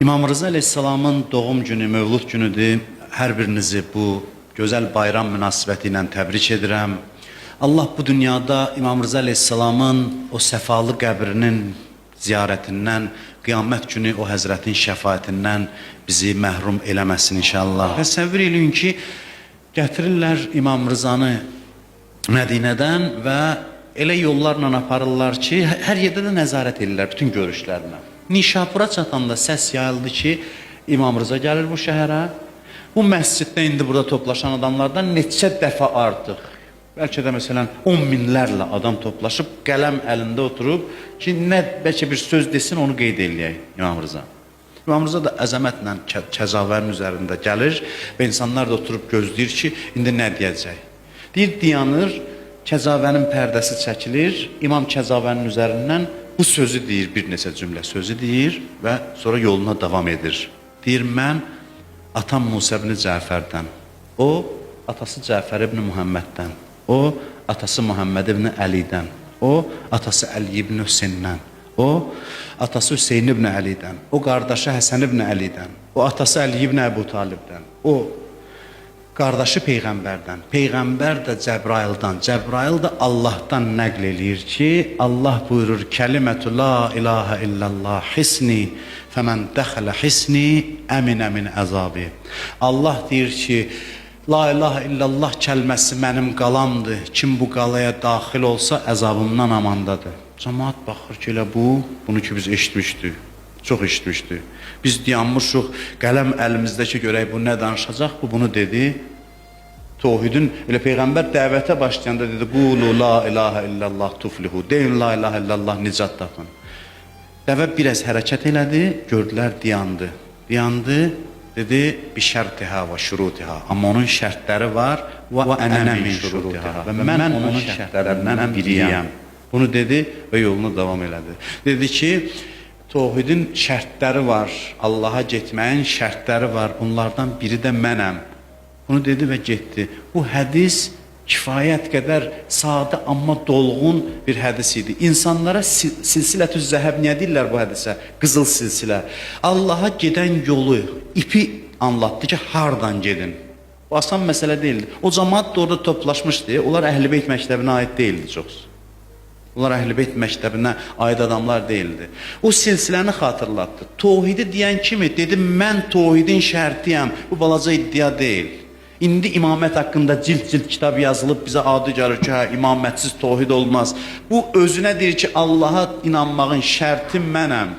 İmam Rıza Aleyhisselamın doğum günü, mövlud günüdür. Hər birinizi bu gözəl bayram münasibəti ilə təbrik edirəm. Allah bu dünyada İmam Rıza Aleyhisselamın o səfalı qəbrinin ziyarətindən, qiyamət günü o həzrətin şəfaətindən bizi məhrum eləməsin inşallah. Təsəvvür eləyin ki, gətirirlər İmam Rızanı Mədinədən və elə yollarla aparırlar ki, hər yerdə də nəzarət edirlər bütün görüşlərinə. Nişapura çatanda səs yayıldı ki, İmam Rıza gəlir bu şəhərə. Bu məsciddə indi burada toplaşan adamlardan neçə dəfə artıq, bəlkə də məsələn 10 minlərlə adam toplaşıb, qələm əlində oturub ki, nə bəlkə bir söz desin, onu qeyd eləyək İmam Rıza. İmam Rıza da əzəmətlə Kəzavərin üzərində gəlir və insanlar da oturub gözləyir ki, indi nə deyəcək. Deyir, dayanır, Kəzavənin pərdəsi çəkilir, İmam Kəzavənin üzərindən bu sözü deyir, bir neçə cümlə sözü deyir və sonra yoluna davam edir. Deyir, mən atam Musa ibn Cəfərdən, o atası Cəfər ibn Muhamməddən, o atası Muhammed ibn Əlidən, o atası Əli ibn Hüseyndən, o atası Hüseyin ibn Əlidən, o qardaşı Həsən ibn Əlidən, o atası Əli ibn Əbu Talibdən, o qardaşı Peyğəmbərdən, Peyğəmbər də Cəbraildən, Cəbrail də Allahdan nəql eləyir ki, Allah buyurur, kəlimətü la ilahə illallah hisni, fəmən dəxələ hisni, əminə min əzabi. Allah deyir ki, la ilahə illallah kəlməsi mənim qalamdır, kim bu qalaya daxil olsa əzabımdan amandadır. Cəmaat baxır ki, elə bunu ki biz eşitmişdik. Çox eşitmişdi. Biz dayanmışıq, qələm əlimizdəki görək bu nə danışacaq, bu bunu dedi. Tohidin, elə Peyğəmbər dəvətə başlayanda dedi, qulu la ilahə illallah tuflihu, deyin la ilahə illallah nicat tapın. Dəvə biraz hərəkət elədi, gördülər, dayandı. Dayandı, dedi, bi şərtihə və şurutihə, amma onun şərtləri var, və ənə min şurutihə, və mən onun şərtlərindən biriyəm. Bunu dedi və yoluna davam elədi. Dedi ki, Tohidin şərtləri var, Allaha getməyin şərtləri var, bunlardan biri də mənəm. Bunu dedi və getdi. Bu hədis kifayət qədər sadə, amma dolğun bir hədis idi. İnsanlara silsilətü zəhəb niyə deyirlər bu hədisə? Qızıl silsilə. Allaha gedən yolu, ipi anlatdı ki, hardan gedin. Bu asan məsələ deyildi. O cəmaat da orada toplaşmışdı, onlar Əhl-i-Beyt məktəbinə aid deyildi çoxsu. Onlar Əhl-i-Beyt məktəbinə aid adamlar deyildi. O silsiləni xatırlatdı. Tohidi deyən kimi dedi, mən tohidin şərtiyəm. Bu balaca iddia deyil. İndi imamət haqqında cild kitab yazılıb bizə adı gəlir ki, imamətsiz tohid olmaz. Bu özünə deyir ki, Allaha inanmağın şərti mənəm.